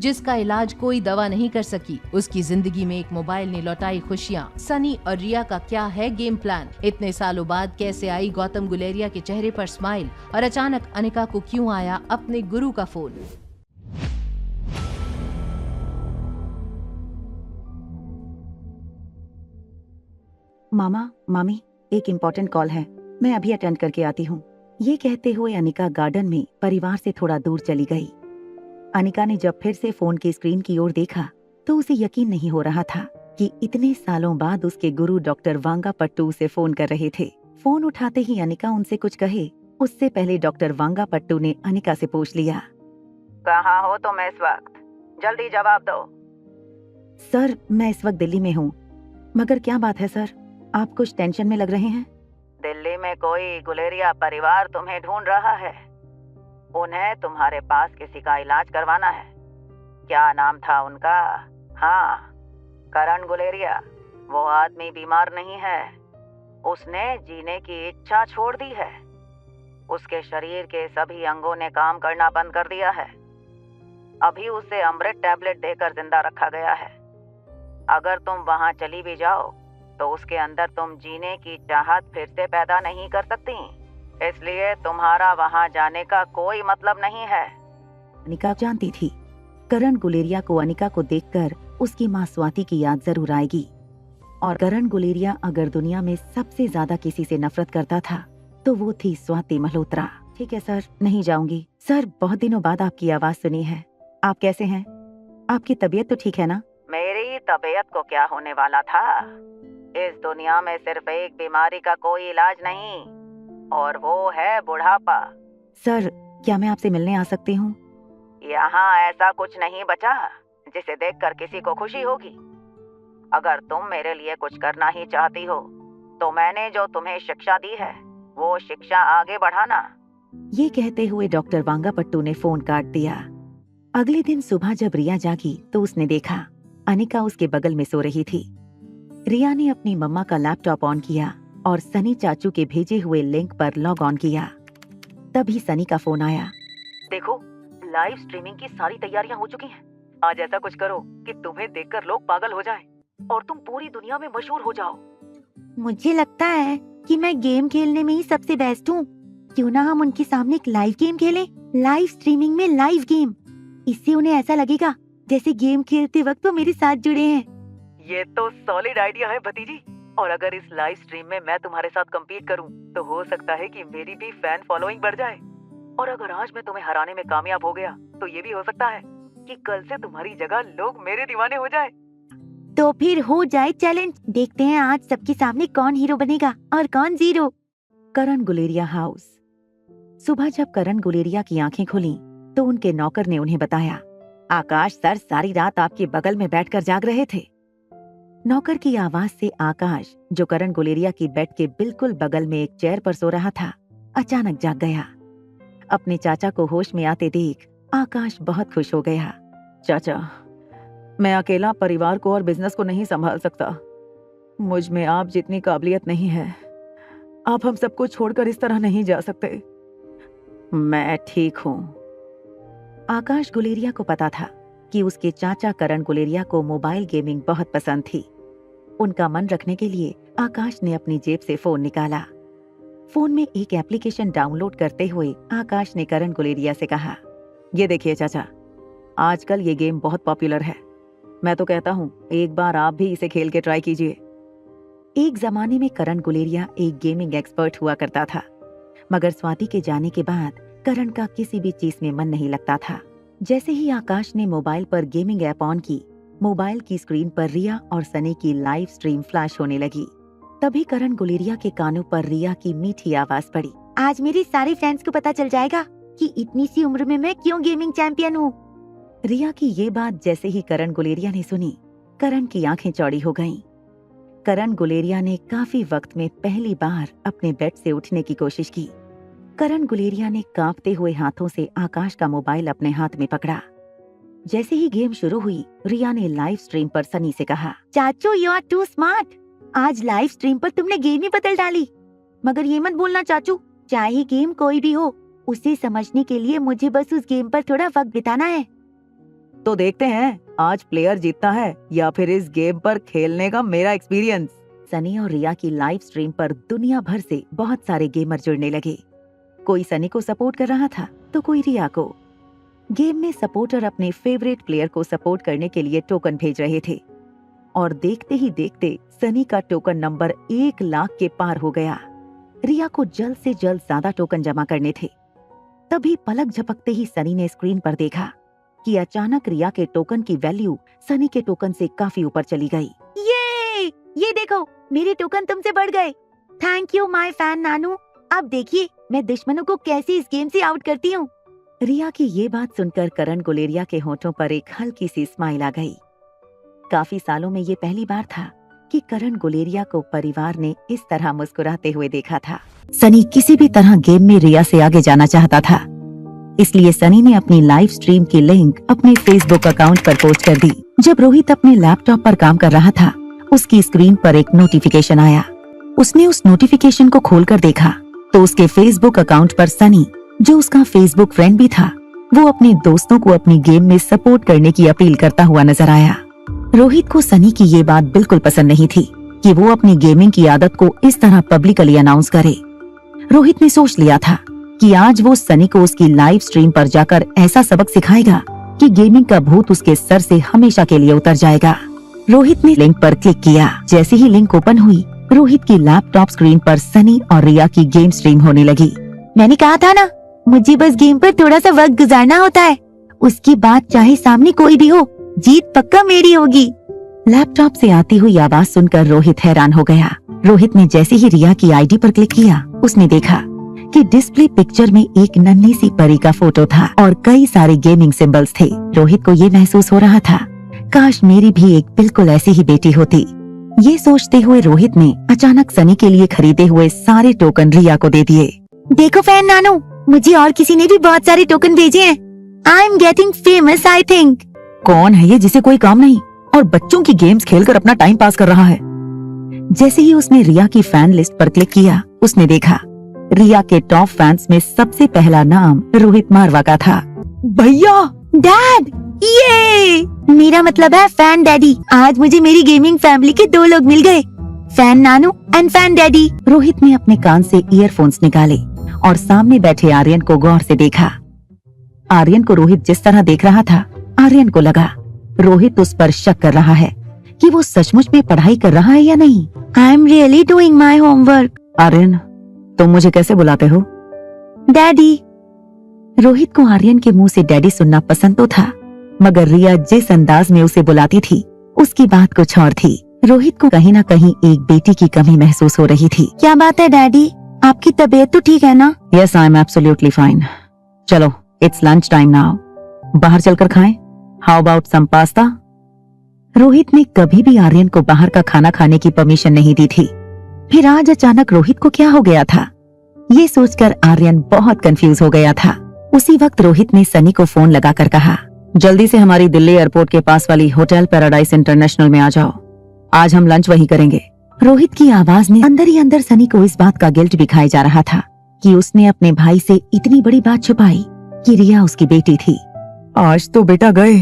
जिसका इलाज कोई दवा नहीं कर सकी। उसकी जिंदगी में एक मोबाइल ने लौटाई खुशियाँ। सनी और रिया का क्या है गेम प्लान? इतने सालों बाद कैसे आई गौतम गुलेरिया के चेहरे पर स्माइल? और अचानक अनिका को क्यों आया अपने गुरु का फोन? मामा, मामी, एक इम्पोर्टेंट कॉल है, मैं अभी अटेंड करके आती हूँ। ये कहते हुए अनिका गार्डन में परिवार से थोड़ा दूर चली गई। अनिका ने जब फिर से फोन की स्क्रीन की ओर देखा तो उसे यकीन नहीं हो रहा था कि इतने सालों बाद उसके गुरु डॉक्टर वांगापट्टू उसे फोन कर रहे थे। फोन उठाते ही अनिका उनसे कुछ कहे उससे पहले डॉक्टर वांगापट्टू ने अनिका से पूछ लिया, कहाँ हो तुम इस वक्त? जल्दी जवाब दो। सर, मैं इस वक्त दिल्ली में हूँ। मगर क्या बात है सर, आप कुछ टेंशन में लग रहे हैं? दिल्ली में कोई गुलेरिया परिवार तुम्हें ढूंढ रहा है। उन्हें तुम्हारे पास किसी का इलाज करवाना है। क्या नाम था उनका? हाँ, करण गुलेरिया। वो आदमी बीमार नहीं है, उसने जीने की इच्छा छोड़ दी है। उसके शरीर के सभी अंगों ने काम करना बंद कर दिया है। अभी उसे अमृत टैबलेट देकर जिंदा रखा गया है। अगर तुम वहां चली भी जाओ तो उसके अंदर तुम जीने की चाहत फिर से पैदा नहीं कर सकती, इसलिए तुम्हारा वहां जाने का कोई मतलब नहीं है। अनिका जानती थी करण गुलेरिया को अनिका को देखकर उसकी माँ स्वाति की याद जरूर आएगी। और करण गुलेरिया अगर दुनिया में सबसे ज्यादा किसी से नफरत करता था तो वो थी स्वाति मल्होत्रा। ठीक है सर, नहीं जाऊंगी। सर, बहुत दिनों बाद आपकी आवाज सुनी है। आप कैसे हैं? आपकी तबीयत तो ठीक है ना? मेरी तबीयत को क्या होने वाला था? इस दुनिया में सिर्फ एक बीमारी का कोई इलाज नहीं, और वो है बुढ़ापा। सर, क्या मैं आपसे मिलने आ सकती हूँ? यहाँ ऐसा कुछ नहीं बचा जिसे देखकर किसी को खुशी होगी। अगर तुम मेरे लिए कुछ करना ही चाहती हो तो मैंने जो तुम्हें शिक्षा दी है वो शिक्षा आगे बढ़ाना। ये कहते हुए डॉक्टर वांगापट्टू ने फोन काट दिया। अगले दिन सुबह जब रिया जागी तो उसने देखा अनिका उसके बगल में सो रही थी। रिया ने अपनी मम्मा का लैपटॉप ऑन किया और सनी चाचू के भेजे हुए लिंक पर लॉग ऑन किया। तभी सनी का फोन आया। देखो, लाइव स्ट्रीमिंग की सारी तैयारियां हो चुकी हैं। आज ऐसा कुछ करो कि तुम्हें देखकर लोग पागल हो जाएं और तुम पूरी दुनिया में मशहूर हो जाओ। मुझे लगता है कि मैं गेम खेलने में ही सबसे बेस्ट हूँ। क्यों ना हम उनके सामने एक लाइव गेम खेलें? लाइव स्ट्रीमिंग में लाइव गेम। इससे उन्हें ऐसा लगेगा जैसे गेम खेलते वक्त वो मेरे साथ जुड़े हैं। ये तो सॉलिड आइडिया है भतीजी। और अगर इस लाइव स्ट्रीम में मैं तुम्हारे साथ compete करूं तो हो सकता है कि मेरी भी फैन फॉलोइंग बढ़ जाए। और अगर आज मैं तुम्हें हराने में कामयाब हो गया तो ये भी हो सकता है कि कल से तुम्हारी जगह लोग मेरे दीवाने हो जाए। तो फिर हो जाए चैलेंज। देखते हैं आज सबके सामने कौन हीरो बनेगा और कौन जीरो। करण गुलेरिया हाउस। सुबह जब करण गुलेरिया की आंखें खुली तो उनके नौकर ने उन्हें बताया, आकाश सर सारी रात आपके बगल में बैठकर जाग रहे थे। नौकर की आवाज से आकाश, जो करण गुलेरिया की बेड के बिल्कुल बगल में एक चेयर पर सो रहा था, अचानक जाग गया। अपने चाचा को होश में आते देख आकाश बहुत खुश हो गया। चाचा, मैं अकेला परिवार को और बिजनेस को नहीं संभाल सकता। मुझ में आप जितनी काबिलियत नहीं है। आप हम सबको छोड़कर इस तरह नहीं जा सकते। मैं ठीक हूँ। आकाश गुलेरिया को पता था कि उसके चाचा करण गुलेरिया को मोबाइल गेमिंग बहुत पसंद थी। उनका मन रखने के लिए आकाश ने अपनी जेब से फोन निकाला। फोन में एक एप्लीकेशन डाउनलोड करते हुए आकाश ने करण गुलेरिया से कहा, ये देखिए चाचा, आजकल ये गेम बहुत पॉपुलर है। मैं तो कहता हूँ एक बार आप भी इसे खेल के ट्राई कीजिए। एक जमाने में करण गुलेरिया एक गेमिंग एक्सपर्ट हुआ करता था, मगर स्वाति के जाने के बाद करण का किसी भी चीज में मन नहीं लगता था। जैसे ही आकाश ने मोबाइल पर गेमिंग ऐप ऑन की, मोबाइल की स्क्रीन पर रिया और सनी की लाइव स्ट्रीम फ्लैश होने लगी। तभी करण गुलेरिया के कानों पर रिया की मीठी आवाज पड़ी, आज मेरे सारे फ्रेंड्स को पता चल जाएगा कि इतनी सी उम्र में मैं क्यों गेमिंग चैंपियन हूँ। रिया की ये बात जैसे ही करण गुलेरिया ने सुनी, करण की आंखें चौड़ी हो गईं। करण गुलेरिया ने काफी वक्त में पहली बार अपने बेड से उठने की कोशिश की। करण गुलेरिया ने कांपते हुए हाथों से आकाश का मोबाइल अपने हाथ में पकड़ा। जैसे ही गेम शुरू हुई, रिया ने लाइव स्ट्रीम पर सनी से कहा, चाचू यू आर टू स्मार्ट। आज लाइव स्ट्रीम पर तुमने गेम ही बदल डाली। मगर ये मत बोलना चाचू, चाहे गेम कोई भी हो, उसे समझने के लिए मुझे बस उस गेम पर थोड़ा वक्त बिताना है। तो देखते हैं आज प्लेयर जीतता है या फिर इस गेम पर खेलने का मेरा एक्सपीरियंस। सनी और रिया की लाइव स्ट्रीम पर दुनिया भर से बहुत सारे गेमर जुड़ने लगे। कोई सनी को सपोर्ट कर रहा था तो कोई रिया को। गेम में सपोर्टर अपने फेवरेट प्लेयर को सपोर्ट करने के लिए टोकन भेज रहे थे और देखते ही देखते सनी का टोकन नंबर 1 लाख के पार हो गया। रिया को जल्द से जल्द ज्यादा टोकन जमा करने थे। तभी पलक झपकते ही सनी ने स्क्रीन पर देखा कि अचानक रिया के टोकन की वैल्यू सनी के टोकन से काफी ऊपर चली गई। ये देखो, मेरे टोकन तुमसे बढ़ गए। थैंक यू माय फैन नानू। अब देखिए मैं दुश्मनों को कैसे इस गेम से आउट करती हूँ। रिया की ये बात सुनकर करण गुलेरिया के होठों पर एक हल्की सी स्माइल आ गई। काफी सालों में ये पहली बार था कि करण गुलेरिया को परिवार ने इस तरह मुस्कुराते हुए देखा था। सनी किसी भी तरह गेम में रिया से आगे जाना चाहता था, इसलिए सनी ने अपनी लाइव स्ट्रीम की लिंक अपने फेसबुक अकाउंट पर पोस्ट कर दी। जब रोहित अपने लैपटॉप पर काम कर रहा था, उसकी स्क्रीन पर एक नोटिफिकेशन आया। उसने उस नोटिफिकेशन को खोलकर देखा तो उसके फेसबुक अकाउंट पर सनी, जो उसका फेसबुक फ्रेंड भी था, वो अपने दोस्तों को अपनी गेम में सपोर्ट करने की अपील करता हुआ नजर आया। रोहित को सनी की ये बात बिल्कुल पसंद नहीं थी कि वो अपनी गेमिंग की आदत को इस तरह पब्लिकली अनाउंस करे। रोहित ने सोच लिया था कि आज वो सनी को उसकी लाइव स्ट्रीम पर जाकर ऐसा सबक सिखाएगा कि गेमिंग का भूत उसके सर से हमेशा के लिए उतर जाएगा। रोहित ने लिंक पर क्लिक किया। जैसे ही लिंक ओपन हुई, रोहित की लैपटॉप स्क्रीन पर सनी और रिया की गेम स्ट्रीम होने लगी। मैंने कहा था ना, मुझे बस गेम पर थोड़ा सा वक्त गुजारना होता है, उसकी बात चाहे सामने कोई भी हो, जीत पक्का मेरी होगी। लैपटॉप से आती हुई आवाज सुनकर रोहित हैरान हो गया। रोहित ने जैसे ही रिया की आईडी पर क्लिक किया, उसने देखा कि डिस्प्ले पिक्चर में एक नन्ही सी परी का फोटो था और कई सारे गेमिंग सिंबल्स थे। रोहित को ये महसूस हो रहा था, काश मेरी भी एक बिल्कुल ऐसी ही बेटी होती। ये सोचते हुए रोहित ने अचानक सनी के लिए खरीदे हुए सारे टोकन रिया को दे दिए। देखो फैन नानू, मुझे और किसी ने भी बहुत सारे टोकन भेजे हैं। I am getting famous I think. कौन है ये जिसे कोई काम नहीं और बच्चों की गेम्स खेलकर अपना टाइम पास कर रहा है? जैसे ही उसने रिया की फैन लिस्ट पर क्लिक किया, उसने देखा रिया के टॉप फैंस में सबसे पहला नाम रोहित मारवा का था। भैया, डैड, ये मेरा मतलब है फैन डैडी। आज मुझे मेरी गेमिंग फैमिली के 2 लोग मिल गए, fan Nanu and fan daddy. Rohit ने अपने कान से ईयरफोन्स निकाले और सामने बैठे आर्यन को गौर से देखा। आर्यन को रोहित जिस तरह देख रहा था, आर्यन को लगा रोहित उस पर शक कर रहा है कि वो सचमुच में पढ़ाई कर रहा है या नहीं। I am really doing my homework. Aryan, तुम मुझे कैसे बुलाते हो? डैडी। रोहित को आर्यन के मुंह से डैडी सुनना पसंद तो था, मगर रिया जिस अंदाज में उसे बुलाती थी, उसकी बात कुछ और थी। रोहित को कहीं न कहीं एक बेटी की कमी महसूस हो रही थी। क्या बात है डैडी, आपकी तबीयत तो ठीक है ना? Yes, I am absolutely fine. चलो, इट्स लंच टाइम नाउ, बाहर चलकर खाएं। How about some pasta? Rohit ने कभी भी आर्यन को बाहर का खाना खाने की परमिशन नहीं दी थी, फिर आज अचानक रोहित को क्या हो गया था? ये सोचकर आर्यन बहुत कंफ्यूज हो गया था। उसी वक्त रोहित ने सनी को फोन लगाकर कहा, जल्दी से हमारी दिल्ली एयरपोर्ट के पास वाली होटल पैराडाइज इंटरनेशनल में आ जाओ, आज हम लंच वहीं करेंगे। रोहित की आवाज में अंदर ही अंदर सनी को इस बात का गिल्ट भी खाया जा रहा था कि उसने अपने भाई से इतनी बड़ी बात छुपाई कि रिया उसकी बेटी थी। आज तो बेटा गए,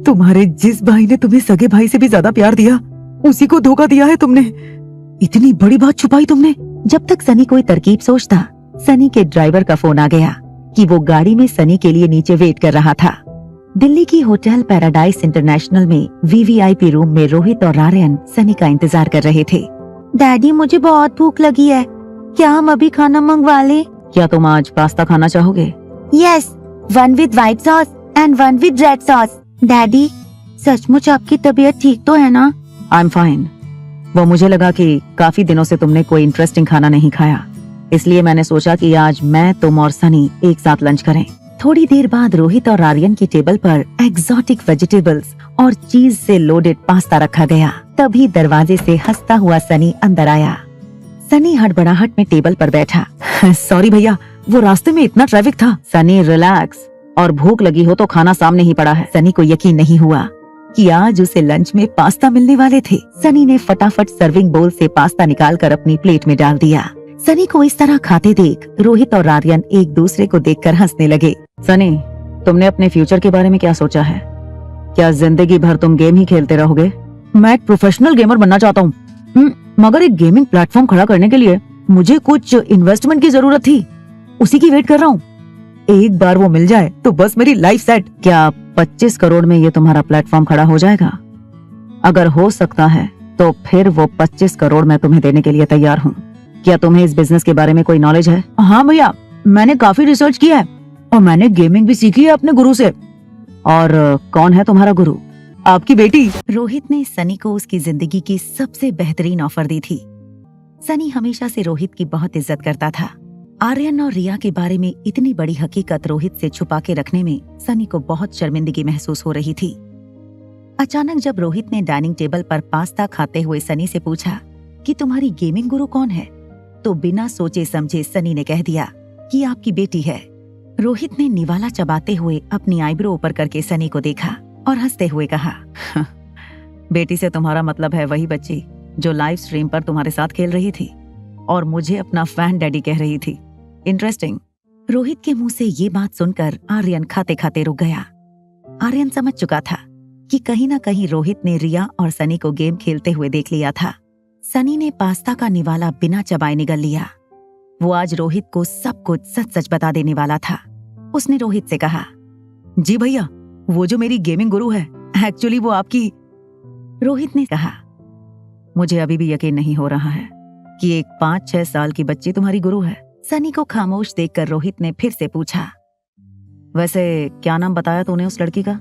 तुम्हारे जिस भाई ने तुम्हें सगे भाई से भी ज्यादा प्यार दिया, उसी को धोखा दिया है तुमने। इतनी बड़ी बात छुपाई तुमने। जब तक सनी कोई तरकीब सोचता, सनी के ड्राइवर का फोन आ गया कि वो गाड़ी में सनी के लिए नीचे वेट कर रहा था। दिल्ली की होटल पैराडाइज इंटरनेशनल में वीवीआईपी रूम में रोहित और आर्यन सनी का इंतजार कर रहे थे। डैडी, मुझे बहुत भूख लगी है, क्या हम अभी खाना मंगवा लें? क्या तुम आज पास्ता खाना चाहोगे? Yes, 1 with white sauce and 1 with red sauce. Daddy, सचमुच आपकी तबीयत ठीक तो है ना? I am fine. वो मुझे लगा कि काफी दिनों से तुमने कोई इंटरेस्टिंग खाना नहीं खाया, इसलिए मैंने सोचा कि आज मैं, तुम और सनी एक साथ लंच करें। थोड़ी देर बाद रोहित और आर्यन की टेबल पर एक्सोटिक वेजिटेबल्स और चीज से लोडेड पास्ता रखा गया। तभी दरवाजे से हंसता हुआ सनी अंदर आया। सनी हड़बड़ाहट में टेबल पर बैठा। सॉरी भैया, वो रास्ते में इतना ट्रैफिक था। सनी रिलैक्स, और भूख लगी हो तो खाना सामने ही पड़ा है। सनी को यकीन नहीं हुआ कि आज उसे लंच में पास्ता मिलने वाले थे। सनी ने फटाफट सर्विंग बोल से पास्ता निकालकर अपनी प्लेट में डाल दिया। सनी को इस तरह खाते देख रोहित और आर्यन एक दूसरे को देखकर हंसने लगे। सनी, तुमने अपने फ्यूचर के बारे में क्या सोचा है? क्या जिंदगी भर तुम गेम ही खेलते रहोगे? मैं एक प्रोफेशनल गेमर बनना चाहता हूँ, मगर एक गेमिंग प्लेटफॉर्म खड़ा करने के लिए मुझे कुछ इन्वेस्टमेंट की जरूरत थी। उसी की वेट कर रहा हूँ। एक बार वो मिल जाए तो बस मेरी लाइफ सेट। क्या 25 करोड़ में ये तुम्हारा प्लेटफॉर्म खड़ा हो जाएगा? अगर हो सकता है तो फिर वो 25 करोड़ मैं तुम्हें देने के लिए तैयार हूँ। क्या तुम्हें इस बिजनेस के बारे में कोई नॉलेज है? हाँ भैया, मैंने काफी रिसर्च किया है और मैंने गेमिंग भी सीखी है अपने गुरु से। और कौन है तुम्हारा गुरु? आपकी बेटी। रोहित ने सनी को उसकी जिंदगी की सबसे बेहतरीन ऑफर दी थी। सनी हमेशा से रोहित की बहुत इज्जत करता था। आर्यन और रिया के बारे में इतनी बड़ी हकीकत रोहित से छुपा के रखने में सनी को बहुत शर्मिंदगी महसूस हो रही थी। अचानक जब रोहित ने डाइनिंग टेबल पर पास्ता खाते हुए सनी से पूछा कि तुम्हारी गेमिंग गुरु कौन है, तो बिना सोचे समझे सनी ने कह दिया कि आपकी बेटी है। रोहित ने निवाला चबाते हुए अपनी आईब्रो ऊपर करके सनी को देखा और हंसते हुए कहा, बेटी से तुम्हारा मतलब है वही बच्ची जो लाइव स्ट्रीम पर तुम्हारे साथ खेल रही थी और मुझे अपना फैन डैडी कह रही थी। इंटरेस्टिंग। रोहित के मुंह से ये बात सुनकर आर्यन खाते खाते रुक गया। आर्यन समझ चुका था कि कहीं ना कहीं रोहित ने रिया और सनी को गेम खेलते हुए देख लिया था। सनी ने पास्ता का निवाला बिना चबाए निगल लिया। वो आज रोहित को सब कुछ सच सच बता देने वाला था। उसने रोहित से कहा, जी भैया, वो जो मेरी गेमिंग गुरु है एक्चुअली वो आपकी। रोहित ने कहा, मुझे अभी भी यकीन नहीं हो रहा है कि एक 5-6 साल की बच्ची तुम्हारी गुरु है। सनी को खामोश देखकर रोहित ने फिर से पूछा, वैसे क्या नाम बताया तूने उस लड़की का?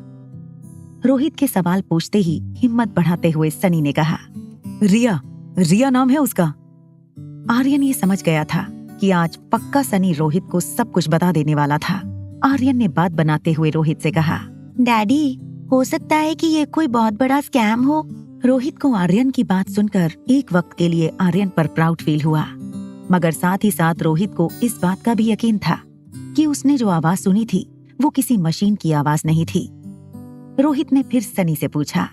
रोहित के सवाल पूछते ही हिम्मत बढ़ाते हुए सनी ने कहा, रिया। रिया नाम है उसका। आर्यन ये समझ गया था कि आज पक्का सनी रोहित को सब कुछ बता देने वाला था। आर्यन ने बात बनाते हुए रोहित से कहा, डैडी, हो सकता है कि ये कोई बहुत बड़ा स्कैम हो। रोहित को आर्यन की बात सुनकर एक वक्त के लिए आर्यन पर प्राउड फील हुआ, मगर साथ ही साथ रोहित को इस बात का भी यकीन था कि उसने जो आवाज सुनी थी वो किसी मशीन की आवाज नहीं थी। रोहित ने फिर सनी से पूछा,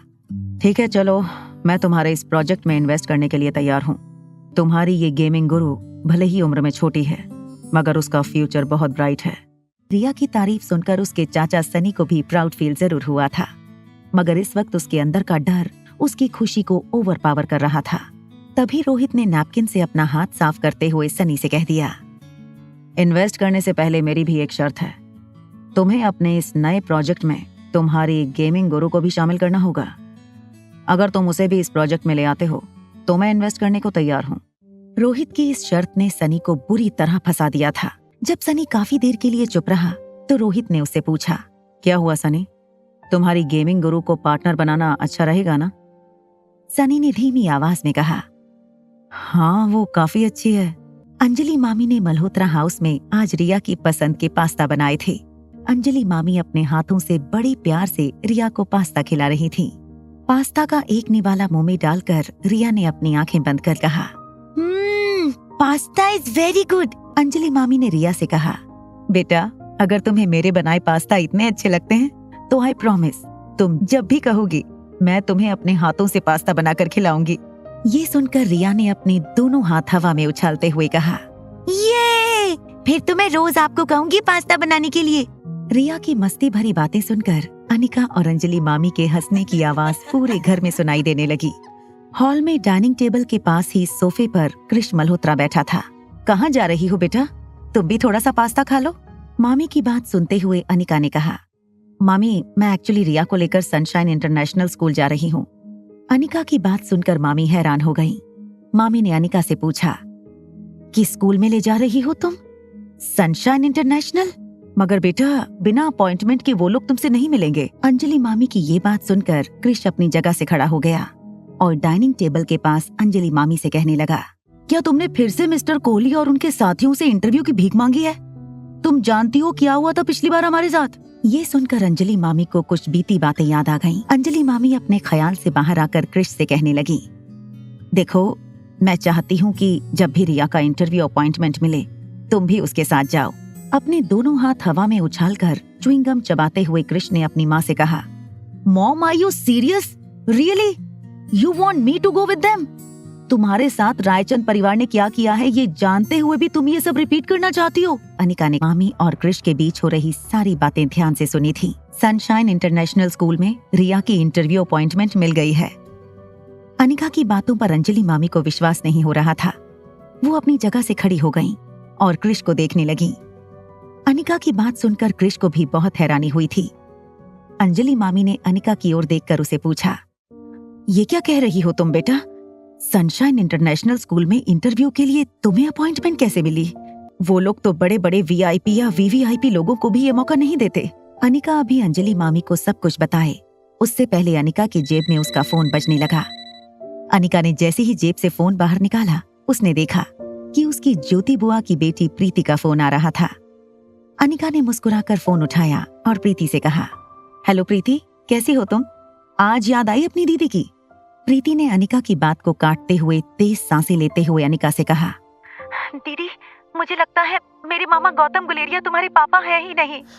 ठीक है चलो, मैं तुम्हारे इस प्रोजेक्ट में इन्वेस्ट करने के लिए तैयार हूँ। तुम्हारी ये गेमिंग गुरु भले ही उम्र में छोटी है मगर उसका फ्यूचर बहुत ब्राइट है। रिया की तारीफ सुनकर उसके चाचा सनी को भी प्राउड फील जरूर हुआ था, मगर इस वक्त उसके अंदर का डर उसकी खुशी को ओवरपावर कर रहा था। तभी रोहित ने नैपकिन से अपना हाथ साफ करते हुए सनी से कह दिया, इन्वेस्ट करने से पहले मेरी भी एक शर्त है। तुम्हें अपने इस नए प्रोजेक्ट में तुम्हारी गेमिंग गुरु को भी शामिल करना होगा। अगर तुम उसे भी इस प्रोजेक्ट में ले आते हो तो मैं इन्वेस्ट करने को तैयार हूँ। रोहित की इस शर्त ने सनी को बुरी तरह फंसा दिया था। जब सनी काफी देर के लिए चुप रहा तो रोहित ने उससे पूछा, क्या हुआ सनी, तुम्हारी गेमिंग गुरु को पार्टनर बनाना अच्छा रहेगा ना? सनी ने धीमी आवाज में कहा, हाँ वो काफी अच्छी है। अंजलि मामी ने मल्होत्रा हाउस में आज रिया की पसंद के पास्ता बनाए थे। अंजलि मामी अपने हाथों से बड़े प्यार से रिया को पास्ता खिला रही थी। पास्ता का एक निवाला मुंह में डालकर रिया ने अपनी आंखें बंद कर कहा, pasta is very good. Anjali मामी ने रिया से कहा, बेटा अगर तुम्हें मेरे बनाए पास्ता इतने अच्छे लगते हैं तो आई प्रॉमिस तुम जब भी कहोगी मैं तुम्हें अपने हाथों से पास्ता बनाकर खिलाऊंगी। ये सुनकर रिया ने अपने दोनों हाथ हवा में उछालते हुए कहा, ये फिर तो मैं रोज आपको कहूंगी पास्ता बनाने के लिए। रिया की मस्ती भरी बातें सुनकर अनिका और अंजलि मामी के हंसने की आवाज पूरे घर में सुनाई देने लगी। हॉल में डाइनिंग टेबल के पास ही सोफे पर कृष मल्होत्रा बैठा था। कहाँ जा रही हो बेटा, तुम भी थोड़ा सा पास्ता खा लो। मामी की बात सुनते हुए अनिका ने कहा, मामी मैं एक्चुअली रिया को लेकर सनशाइन इंटरनेशनल स्कूल जा रही हूँ। अनिका की बात सुनकर मामी हैरान हो गईं। मामी ने अनिका से पूछा, किस स्कूल में ले जा रही हो तुम? Sunshine international? मगर बेटा बिना अपॉइंटमेंट के वो लोग तुमसे नहीं मिलेंगे। अंजलि मामी की ये बात सुनकर कृष अपनी जगह से खड़ा हो गया और डाइनिंग टेबल के पास अंजलि मामी से कहने लगा, क्या तुमने फिर से मिस्टर कोहली और उनके साथियों से इंटरव्यू की भीख मांगी है? तुम जानती हो क्या हुआ था पिछली बार हमारे साथ? ये सुनकर अंजलि मामी को कुछ बीती बातें याद आ गईं। अंजलि मामी अपने ख्याल से बाहर आकर कृष से कहने लगी, देखो मैं चाहती हूँ कि जब भी रिया का इंटरव्यू अपॉइंटमेंट मिले तुम भी उसके साथ जाओ। अपने दोनों हाथ हवा में उछालकर च्युइंगम चबाते हुए कृष ने अपनी माँ से कहा, mom are you serious? Really? You want me to go with them? तुम्हारे साथ रायचंद परिवार ने क्या किया है ये जानते हुए भी तुम ये सब रिपीट करना चाहती हो? अनिका ने मामी और कृष के बीच हो रही सारी बातें ध्यान से सुनी थी। सनशाइन इंटरनेशनल स्कूल में रिया की इंटरव्यू अपॉइंटमेंट मिल गई है। अनिका की बातों पर अंजलि मामी को विश्वास नहीं हो रहा था। वो अपनी जगह से खड़ी हो गईं और कृष को देखने लगी। अनिका की बात सुनकर कृष को भी बहुत हैरानी हुई थी। अंजलि मामी ने अनिका की ओर देखकर उसे पूछा, ये क्या कह रही हो तुम बेटा? सनशाइन इंटरनेशनल स्कूल में इंटरव्यू के लिए तुम्हें अपॉइंटमेंट कैसे मिली? वो लोग तो बड़े बड़े वीआईपी या वीवीआईपी लोगों को भी ये मौका नहीं देते। अनिका अभी अंजलि मामी को सब कुछ बताए उससे पहले अनिका की जेब में उसका फोन बजने लगा। अनिका ने जैसे ही जेब से फोन बाहर निकाला, उसने देखा कि उसकी ज्योति बुआ की बेटी प्रीति का फोन आ रहा था। अनिका ने मुस्कुराकर फोन उठाया और प्रीति से कहा, हेलो प्रीति, कैसी हो तुम? आज याद आई अपनी दीदी की? प्रीति ने अनिका की बात को काटते हुए तेज सांसें लेते हुए अनिका से कहा, दीदी, मुझे लगता है मेरे मामा गौतम गुलेरिया तुम्हारे पापा है ही नहीं।